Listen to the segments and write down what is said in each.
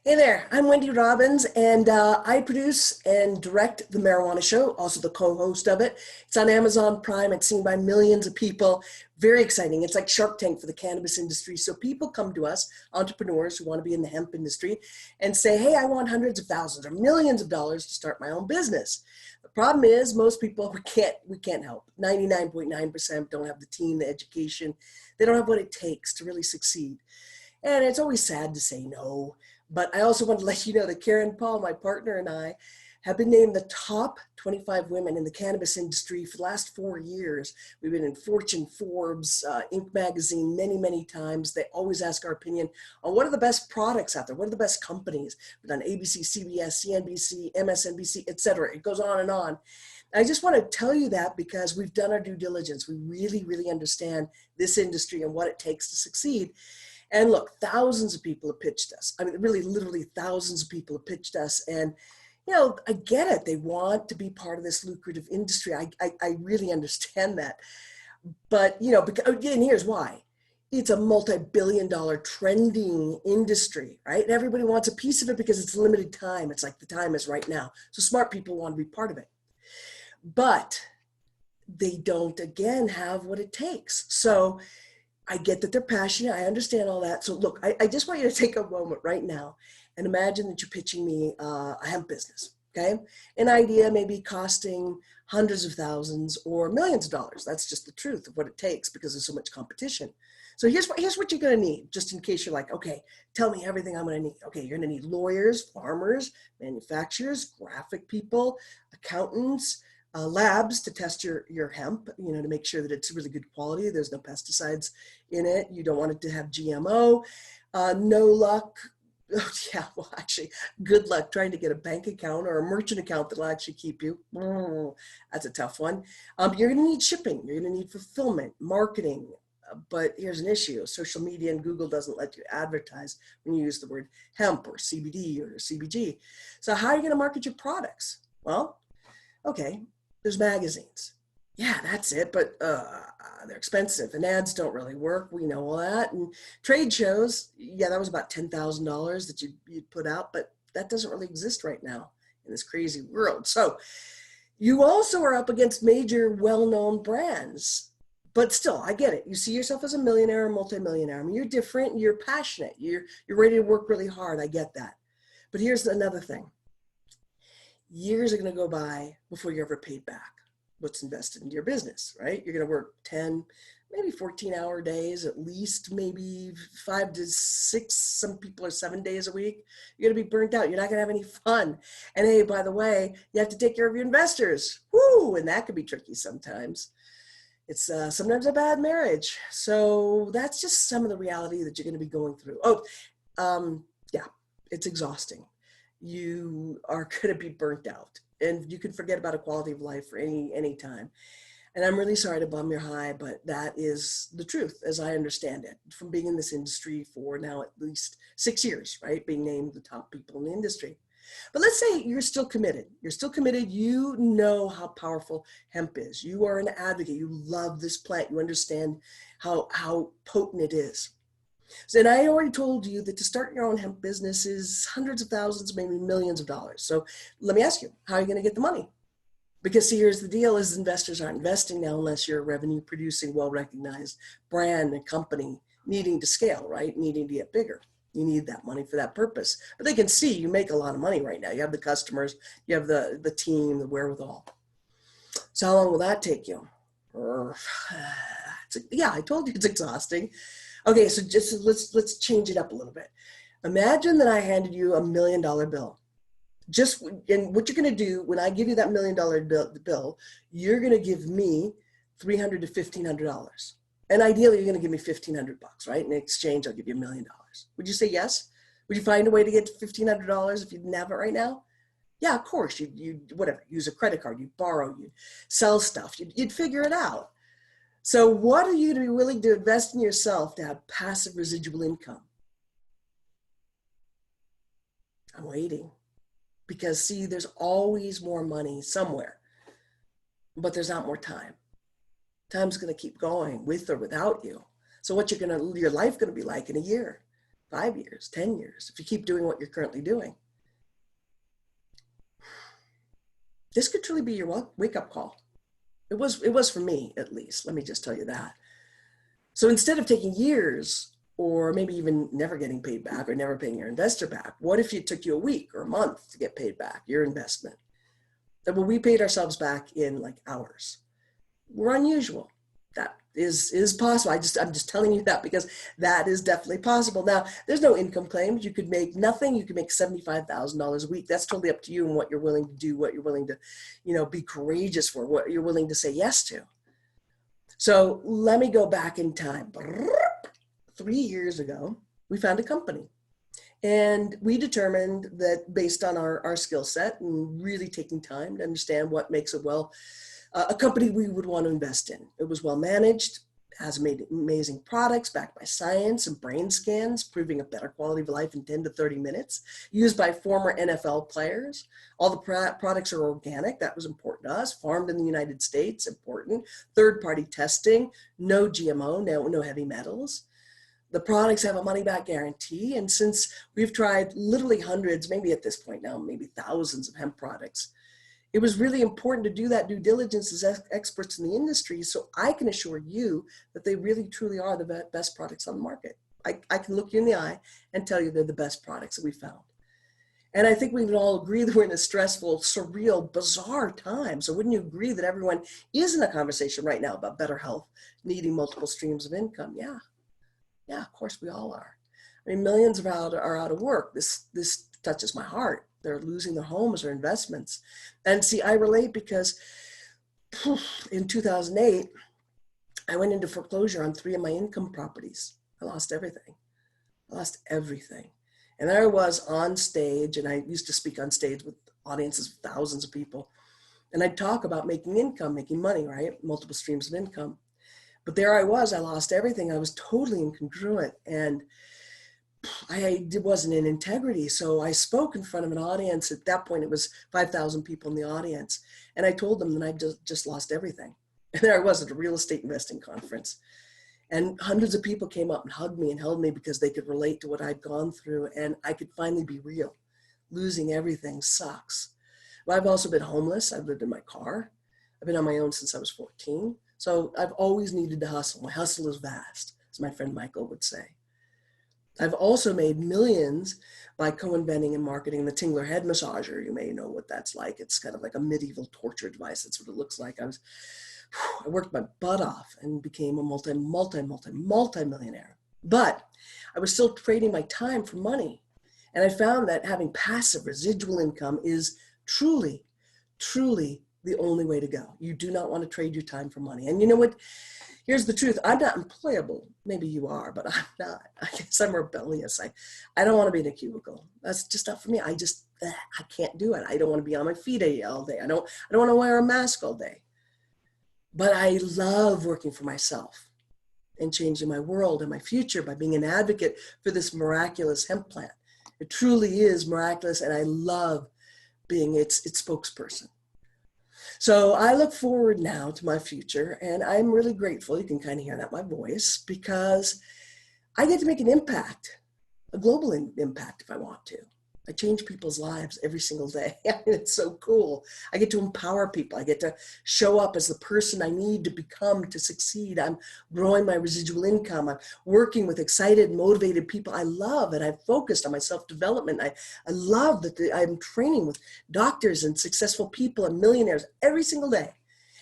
Hey there, I'm Wendy Robbins, and I produce and direct The Marijuana Show, also the co-host of it. It's on Amazon Prime. It's seen by millions of people. Very exciting. It's like Shark Tank for the cannabis industry. So people come to us, entrepreneurs who want to be in the hemp industry, and say, hey, I want hundreds of thousands or millions of dollars to start my own business. The problem is most people, we can't help. 99.9% don't have the team, the education. They don't have what it takes to really succeed. And it's always sad to say no. But I also want to let you know that Karen Paul, my partner, and I have been named the top 25 women in the cannabis industry for the last 4 years. We've been in Fortune, Forbes, Inc. magazine many times. They always ask our opinion on what are the best products out there, what are the best companies. We've done ABC, CBS, CNBC, MSNBC, etc. It goes on and on. I just want to tell you that because we've done our due diligence. We really understand this industry and what it takes to succeed. And look, thousands of people have pitched us. I mean, really, literally thousands of people have pitched us. And, I get it. They want to be part of this lucrative industry. I really understand that. But, and here's why. It's a multi-billion-dollar trending industry, right? And everybody wants a piece of it because it's limited time. It's like the time is right now. So smart people want to be part of it. But they don't, again, have what it takes. So I get that they're passionate. I understand all that. So look, I just want you to take a moment right now and imagine that you're pitching me a hemp business, okay? An idea maybe costing hundreds of thousands or millions of dollars. That's just the truth of what it takes because there's so much competition. So here's what you're gonna need, just in case you're like, okay, tell me everything I'm gonna need. Okay, you're gonna need lawyers, farmers, manufacturers, graphic people, accountants, labs to test your hemp, to make sure that it's really good quality. There's no pesticides in it. You don't want it to have GMO. No luck. Oh, yeah, well, actually, good luck trying to get a bank account or a merchant account that'll actually keep you. That's a tough one. You're going to need shipping. You're going to need fulfillment, marketing. But here's an issue. Social media and Google doesn't let you advertise when you use the word hemp or CBD or CBG. So how are you going to market your products? Well, okay, there's magazines. Yeah, that's it, but they're expensive and ads don't really work. We know all that. And trade shows, yeah, that was about $10,000 that you'd put out, but that doesn't really exist right now in this crazy world. So you also are up against major well-known brands, but still, I get it. You see yourself as a millionaire or multimillionaire. I mean, you're different, you're passionate, you're ready to work really hard. I get that. But here's another thing. Years are going to go by before you're ever paid back what's invested into your business, right? You're going to work 10, maybe 14-hour days, at least maybe 5 to 6, some people are 7 days a week. You're going to be burnt out. You're not going to have any fun. And hey, by the way, you have to take care of your investors. Woo! And that can be tricky sometimes. It's sometimes a bad marriage. So that's just some of the reality that you're going to be going through. Yeah, it's exhausting. You are going to be burnt out and you can forget about a quality of life for any time. And I'm really sorry to bum your high, but that is the truth as I understand it from being in this industry for now at least 6 years, right? Being named the top people in the industry. But let's say you're still committed. You're still committed. You know how powerful hemp is. You are an advocate. You love this plant. You understand how potent it is. So, and I already told you that to start your own hemp business is hundreds of thousands, maybe millions of dollars. So let me ask you, how are you going to get the money? Because see, here's the deal is investors aren't investing now unless you're a revenue producing, well-recognized brand and company needing to scale, right? Needing to get bigger. You need that money for that purpose. But they can see you make a lot of money right now. You have the customers, you have the team, the wherewithal. So how long will that take you? Yeah, I told you it's exhausting. Okay, so just let's change it up a little bit. Imagine that I handed you $1 million bill. And what you're going to do when I give you that $1 million bill, you're going to give me $300 to $1,500, and ideally you're going to give me $1,500, right? In exchange, I'll give you $1 million. Would you say yes? Would you find a way to get $1,500 if you didn't have it right now? Yeah, of course. You whatever. Use a credit card. You borrow. You sell stuff. You'd figure it out. So what are you to be willing to invest in yourself to have passive residual income? I'm waiting because see, there's always more money somewhere, but there's not more time. Time's going to keep going with or without you. So what's your life going to be like in a year, 5 years, 10 years, if you keep doing what you're currently doing. This could truly be your wake-up call. It was for me, at least. Let me just tell you that. So instead of taking years, or maybe even never getting paid back or never paying your investor back, what if it took you a week or a month to get paid back your investment? Then well, we paid ourselves back in like hours. We're unusual. That is possible. I'm just telling you that because that is definitely possible. Now, there's no income claims. You could make nothing. You could make $75,000 a week. That's totally up to you and what you're willing to do, what you're willing to, be courageous for, what you're willing to say yes to. So let me go back in time. 3 years ago, we found a company. And we determined that based on our skill set and really taking time to understand what makes a company we would want to invest in. It was well managed, has made amazing products backed by science and brain scans, proving a better quality of life in 10 to 30 minutes, used by former NFL players. All the products are organic. That was important to us. Farmed in the United States, important. Third-party testing, no GMO, no heavy metals. The products have a money-back guarantee. And since we've tried literally hundreds, maybe at this point now, maybe thousands of hemp products, it was really important to do that due diligence as experts in the industry so I can assure you that they really truly are the best products on the market. I can look you in the eye and tell you they're the best products that we found. And I think we can all agree that we're in a stressful, surreal, bizarre time. So wouldn't you agree that everyone is in a conversation right now about better health, needing multiple streams of income? Yeah, of course we all are. I mean, millions are out of work. This touches my heart. They're losing their homes, their investments. And see, I relate because in 2008, I went into foreclosure on 3 of my income properties. I lost everything. And there I was on stage, and I used to speak on stage with audiences of thousands of people. And I'd talk about making income, making money, right? Multiple streams of income. But there I was, I lost everything. I was totally incongruent. And I wasn't in integrity. So I spoke in front of an audience. At that point, it was 5,000 people in the audience. And I told them that I just lost everything. And there I was at a real estate investing conference. And hundreds of people came up and hugged me and held me because they could relate to what I'd gone through. And I could finally be real. Losing everything sucks. Well, I've also been homeless. I've lived in my car. I've been on my own since I was 14. So I've always needed to hustle. My hustle is vast, as my friend Michael would say. I've also made millions by co-inventing and marketing the Tingler head massager. You may know what that's like. It's kind of like a medieval torture device. That's what it looks like. I worked my butt off and became a multi-millionaire. But I was still trading my time for money. And I found that having passive residual income is truly, truly the only way to go. You do not want to trade your time for money. And you know what? Here's the truth. I'm not employable. Maybe you are, but I'm not. I guess I'm rebellious. I don't want to be in a cubicle. That's just not for me. I can't do it. I don't want to be on my feet all day. I don't want to wear a mask all day. But I love working for myself and changing my world and my future by being an advocate for this miraculous hemp plant. It truly is miraculous, and I love being its spokesperson. So I look forward now to my future, and I'm really grateful. You can kind of hear that in my voice, because I get to make an impact, a global impact if I want to. I change people's lives every single day. It's so cool. I get to empower people. I get to show up as the person I need to become to succeed. I'm growing my residual income. I'm working with excited, motivated people I love, and I've focused on my self-development. I love that I'm training with doctors and successful people and millionaires every single day.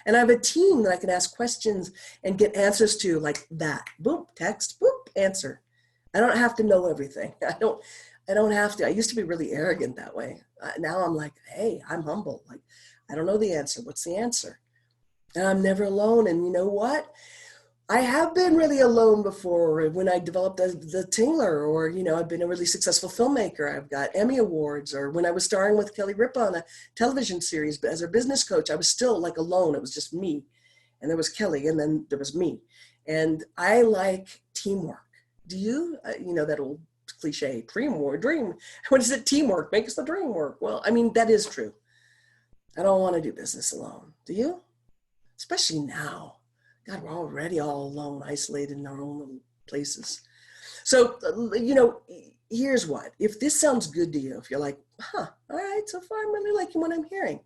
And I have a team that I can ask questions and get answers to, like that. Boop, text, boop, answer. I don't have to know everything. I don't have to. I used to be really arrogant that way. Now I'm like, hey, I'm humble. Like, I don't know the answer. What's the answer? And I'm never alone. And you know what? I have been really alone before when I developed the Tingler, or, I've been a really successful filmmaker. I've got Emmy Awards, or when I was starring with Kelly Ripa on a television series, but as her business coach, I was still like alone. It was just me. And there was Kelly, and then there was me. And I like teamwork. Do you? That old cliche, dream. What is it? Teamwork makes the dream work. Well, I mean, that is true. I don't want to do business alone. Do you? Especially now. God, we're already all alone, isolated in our own little places. So, here's what, if this sounds good to you, if you're like, all right, so far I'm really liking what I'm hearing.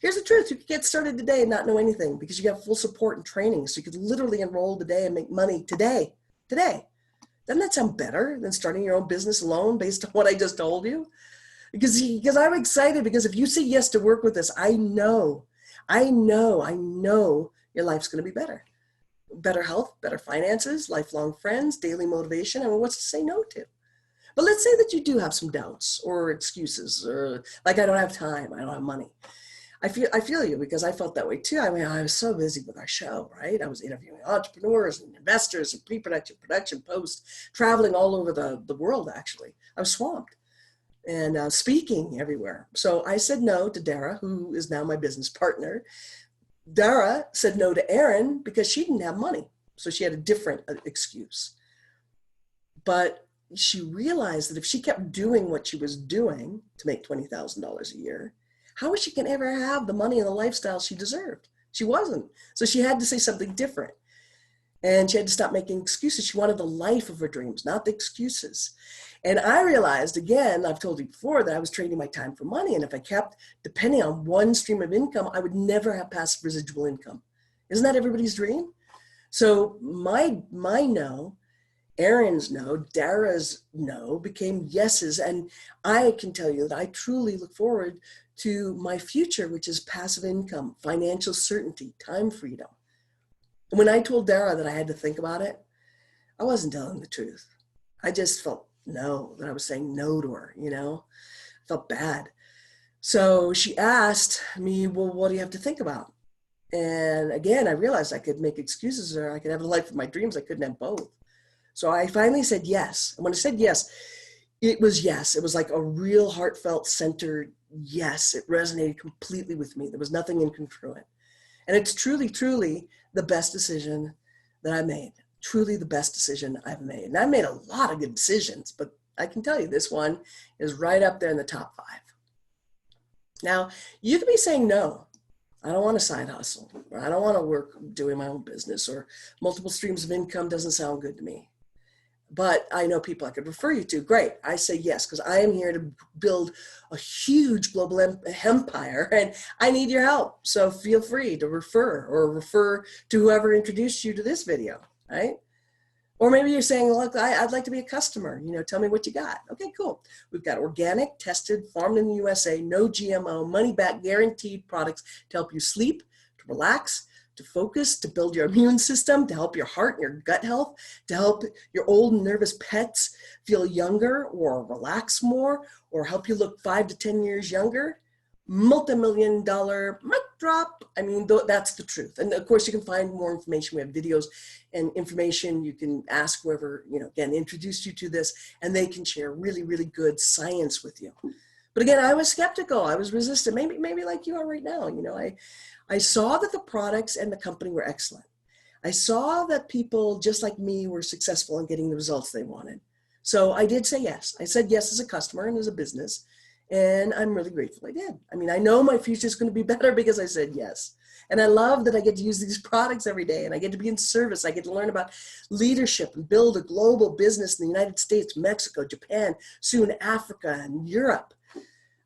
Here's the truth. You could get started today and not know anything because you have full support and training. So you could literally enroll today and make money today. Doesn't that sound better than starting your own business alone based on what I just told you? Because I'm excited, because if you say yes to work with us, I know your life's going to be better. Better health, better finances, lifelong friends, daily motivation. I mean, what's to say no to? But let's say that you do have some doubts or excuses, or like, I don't have time, I don't have money. I feel you, because I felt that way too. I mean, I was so busy with our show, right? I was interviewing entrepreneurs and investors and pre-production, production, post, traveling all over the world, actually. I was swamped and speaking everywhere. So I said no to Dara, who is now my business partner. Dara said no to Erin because she didn't have money. So she had a different excuse. But she realized that if she kept doing what she was doing to make $20,000 a year, how was she going to ever have the money and the lifestyle she deserved? She wasn't. So she had to say something different. And she had to stop making excuses. She wanted the life of her dreams, not the excuses. And I realized, again, I've told you before, that I was trading my time for money. And if I kept depending on one stream of income, I would never have passive residual income. Isn't that everybody's dream? So my no, Erin's no, Dara's no became yeses. And I can tell you that I truly look forward to my future, which is passive income, financial certainty, time freedom. When I told Dara that I had to think about it, I wasn't telling the truth. I just felt that I was saying no to her, I felt bad. So she asked me, well, what do you have to think about? And again, I realized I could make excuses, or I could have the life of my dreams. I couldn't have both. So I finally said yes. And when I said yes. It was like a real heartfelt, centered yes. It resonated completely with me. There was nothing incongruent. And it's truly, truly the best decision that I made. Truly the best decision I've made. And I made a lot of good decisions, but I can tell you this one is right up there in the top 5. Now, you could be saying, no, I don't want a side hustle, or I don't want to work doing my own business, or multiple streams of income doesn't sound good to me. But I know people I could refer you to. Great. I say yes, because I am here to build a huge global empire, and I need your help. So feel free to refer to whoever introduced you to this video, right? Or maybe you're saying, look, I'd like to be a customer. Tell me what you got. Okay, cool. We've got organic, tested, farmed in the USA, no GMO, money back guaranteed products to help you sleep, to relax, to focus, to build your immune system, to help your heart and your gut health, to help your old and nervous pets feel younger or relax more, or help you look 5 to 10 years younger. Multi-million-dollar mic drop. I mean, that's the truth. And of course, you can find more information. We have videos and information. You can ask whoever, again, introduced you to this, and they can share really, really good science with you. But again, I was skeptical. I was resistant, maybe like you are right now. I saw that the products and the company were excellent. I saw that people just like me were successful in getting the results they wanted. So I did say yes. I said yes as a customer and as a business, and I'm really grateful I did. I mean, I know my future is going to be better because I said yes. And I love that I get to use these products every day, and I get to be in service. I get to learn about leadership and build a global business in the United States, Mexico, Japan, soon Africa, and Europe.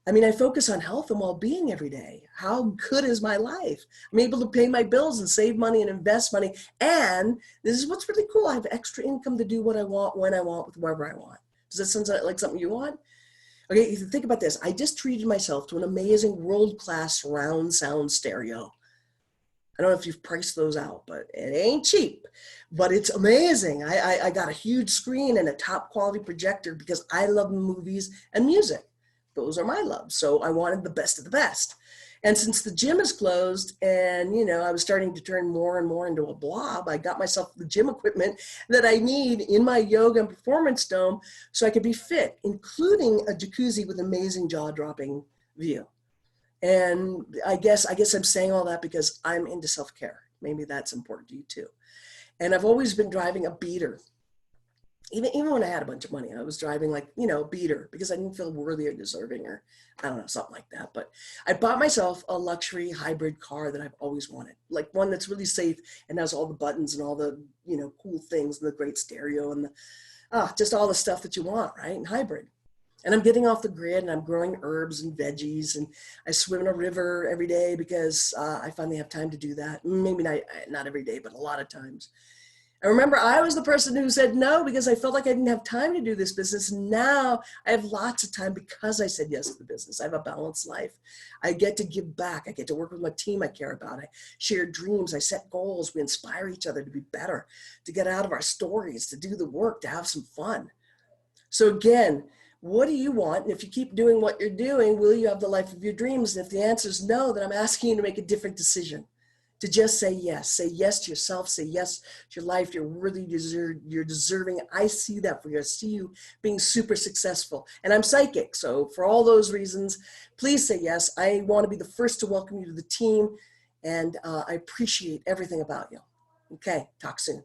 I mean, I focus on health and well-being every day. How good is my life? I'm able to pay my bills and save money and invest money. And this is what's really cool. I have extra income to do what I want, when I want, with whoever I want. Does that sound like something you want? Okay, if you think about this, I just treated myself to an amazing world-class surround sound stereo. I don't know if you've priced those out, but it ain't cheap, but it's amazing. I got a huge screen and a top quality projector because I love movies and music. Those are my loves. So I wanted the best of the best. And since the gym is closed and, I was starting to turn more and more into a blob, I got myself the gym equipment that I need in my yoga and performance dome so I could be fit, including a jacuzzi with amazing jaw-dropping view. And I guess I'm saying all that because I'm into self-care. Maybe that's important to you too. And I've always been driving a beater. Even when I had a bunch of money, I was driving like, beater because I didn't feel worthy or deserving, or I don't know, something like that. But I bought myself a luxury hybrid car that I've always wanted, like one that's really safe and has all the buttons and all the, cool things and the great stereo and Just all the stuff that you want, right? And hybrid. And I'm getting off the grid and I'm growing herbs and veggies and I swim in a river every day because I finally have time to do that. Maybe not every day, but a lot of times. I remember I was the person who said no because I felt like I didn't have time to do this business. Now I have lots of time because I said yes to the business. I have a balanced life. I get to give back. I get to work with my team I care about. I share dreams. I set goals. We inspire each other to be better, to get out of our stories, to do the work, to have some fun. So again, what do you want? And if you keep doing what you're doing, will you have the life of your dreams? And if the answer is no, then I'm asking you to make a different decision. To just say yes. Say yes to yourself. Say yes to your life. You're worthy, you're deserving. I see that for you. I see you being super successful. And I'm psychic. So for all those reasons, please say yes. I want to be the first to welcome you to the team. And I appreciate everything about you. Okay, talk soon.